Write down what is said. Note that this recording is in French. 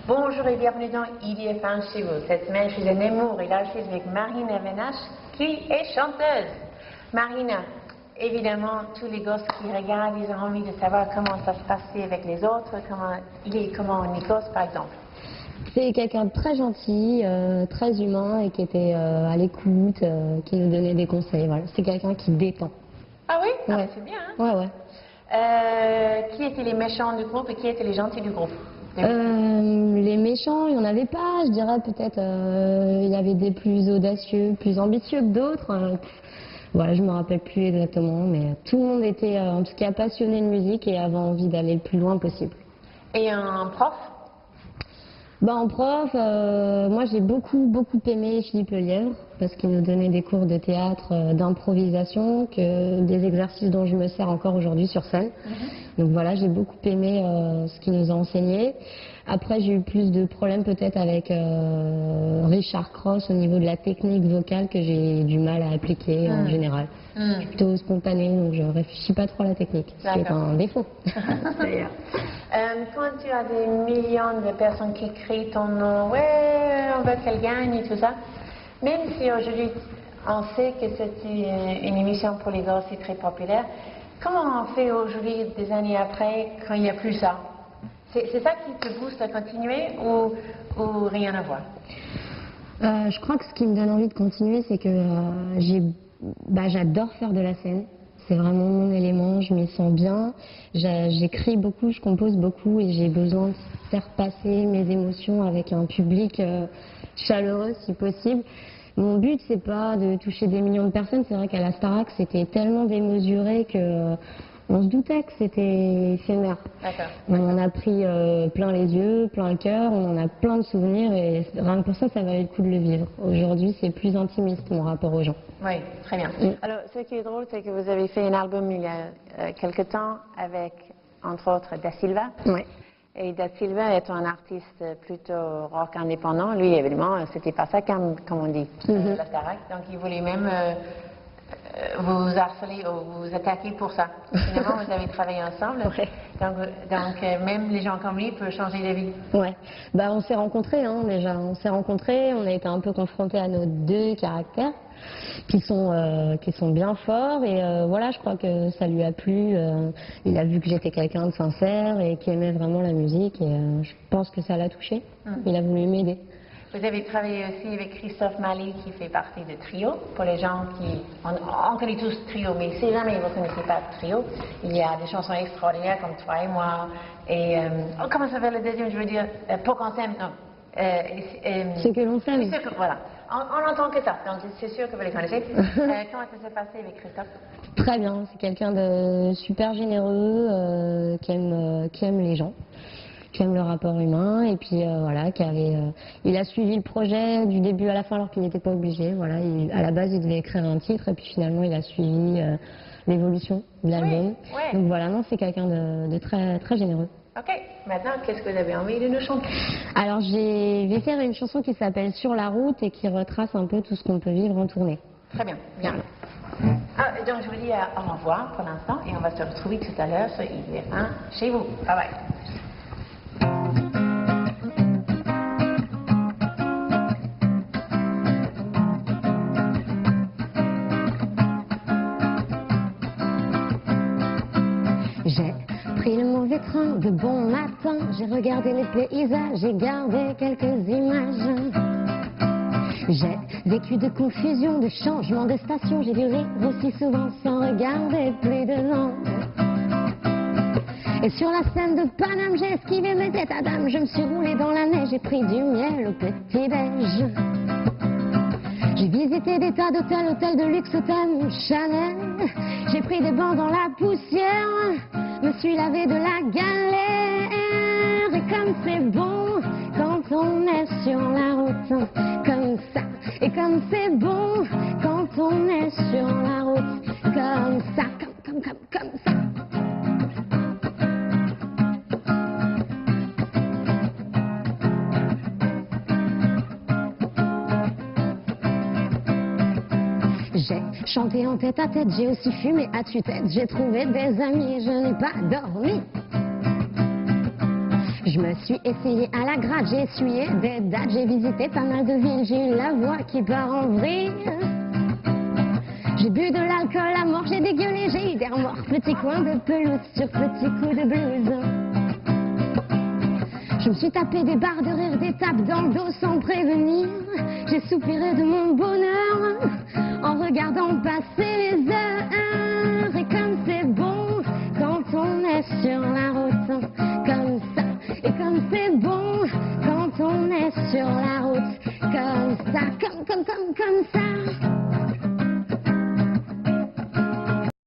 Bonjour et bienvenue dans IDF1 chez vous. Cette semaine, je suis à Nemours et là, je suis avec Marina Venache, qui est chanteuse. Marina, évidemment, tous les gosses qui regardent, ils ont envie de savoir comment ça se passait avec les autres, comment on négocie, par exemple. C'est quelqu'un de très gentil, très humain et qui était à l'écoute, qui nous donnait des conseils. Voilà. C'est quelqu'un qui détend. Ah oui? Ah, Ouais. c'est bien, hein? Ouais, ouais. Qui étaient les méchants du groupe et qui étaient les gentils du groupe? Les méchants, il n'y en avait pas, je dirais peut-être. Il y avait des plus audacieux, plus ambitieux que d'autres. Voilà, je me rappelle plus exactement, mais tout le monde était en tout cas passionné de musique et avait envie d'aller le plus loin possible. Et un prof? En prof, moi j'ai beaucoup aimé Philippe Lelièvre parce qu'il nous donnait des cours de théâtre, d'improvisation, des exercices dont je me sers encore aujourd'hui sur scène. Donc voilà, j'ai beaucoup aimé ce qu'il nous a enseigné. Après, j'ai eu plus de problèmes peut-être avec Richard Cross au niveau de la technique vocale que j'ai du mal à appliquer en général. Je suis plutôt spontanée, donc je réfléchis pas trop à la technique, ce qui est un défaut. D'ailleurs. Quand tu as des millions de personnes qui crient ton nom, ouais, on veut qu'elle gagne et tout ça, même si aujourd'hui on sait que c'est une émission pour les gosses, c'est très populaire, comment on fait aujourd'hui, des années après, quand il n'y a plus ça? C'est ça qui te pousse à continuer ou rien à voir? Je crois que ce qui me donne envie de continuer, c'est que j'adore faire de la scène. C'est vraiment mon élément, je m'y sens bien. J'écris beaucoup, je compose beaucoup et j'ai besoin de faire passer mes émotions avec un public chaleureux si possible. Mon but, c'est pas de toucher des millions de personnes. C'est vrai qu'à la Starac, c'était tellement démesuré que on se doutait que c'était éphémère. On en a pris plein les yeux, plein le cœur, on en a plein de souvenirs et rien que pour ça, ça valait le coup de le vivre. Aujourd'hui, c'est plus intimiste mon rapport aux gens. Oui, très bien. Alors, ce qui est drôle, c'est que vous avez fait un album il y a quelque temps avec, entre autres, Da Silva. Oui. Et Da Silva est un artiste plutôt rock indépendant. Lui, évidemment, c'était pas ça, comme on dit, la Starac. Donc, il voulait même vous harceler ou vous attaquer pour ça. Finalement, vous avez travaillé ensemble. Ouais. Donc, même les gens comme lui peuvent changer de vie. Ouais. On s'est rencontrés, hein, déjà. On s'est rencontrés, on a été un peu confrontés à nos deux caractères qui sont bien forts et voilà, je crois que ça lui a plu. Il a vu que j'étais quelqu'un de sincère et qui aimait vraiment la musique et je pense que ça l'a touché. Il a voulu m'aider. Vous avez travaillé aussi avec Christophe Malley qui fait partie de Trio. Pour les gens qui... On connaît tous Trio, mais si jamais vous ne connaissez pas Trio, il y a des chansons extraordinaires comme Toi et moi. Et comment s'appelle le deuxième, je veux dire, Pour qu'on s'aime, non. Ce que l'on s'aime. Voilà. On n'entend que ça, donc c'est sûr que vous les connaissez. Comment ça s'est passé avec Christophe? Très bien, c'est quelqu'un de super généreux, qui aime les gens, qui aime le rapport humain et puis voilà, il a suivi le projet du début à la fin alors qu'il n'était pas obligé. Voilà, à la base il devait écrire un titre et puis finalement il a suivi l'évolution de l'album. Oui. Donc voilà, non, c'est quelqu'un de très très généreux. Ok, maintenant qu'est-ce que vous avez envie de nous chanter? Alors je vais faire une chanson qui s'appelle Sur la route et qui retrace un peu tout ce qu'on peut vivre en tournée. Très bien, bien. Donc je vous dis au revoir pour l'instant et on va se retrouver tout à l'heure sur IDF1 chez vous. Bye bye. J'ai pris le mauvais train de bon matin, j'ai regardé les paysages, j'ai gardé quelques images. J'ai vécu de confusion, de changement de station, j'ai dû rire aussi souvent sans regarder plus devant. Et sur la scène de Paname, j'ai esquivé mes états d'âme, je me suis roulé dans la neige, j'ai pris du miel au petit-déj. J'ai visité des tas d'hôtels, hôtels de luxe, hôtels Chanel. J'ai pris des bancs dans la poussière, me suis lavé de la galère. Et comme c'est bon quand on est sur la route, comme ça. Et comme c'est bon quand on est sur la route, comme ça, comme ça. J'ai chanté en tête à tête, j'ai aussi fumé à tue-tête, j'ai trouvé des amis et je n'ai pas dormi. Je me suis essayée à la gratte, j'ai essuyé des dates, j'ai visité pas mal de villes, j'ai eu la voix qui part en vrille. J'ai bu de l'alcool à mort, j'ai dégueulé, j'ai eu des remords, petit coin de pelouse sur petit coup de blues. Je me suis tapé des barres de rire, des tapes dans le dos sans prévenir. J'ai soupiré de mon bonheur en regardant passer les heures. Et comme c'est bon quand on est sur la route, comme ça. Et comme c'est bon quand on est sur la route, comme ça, comme ça.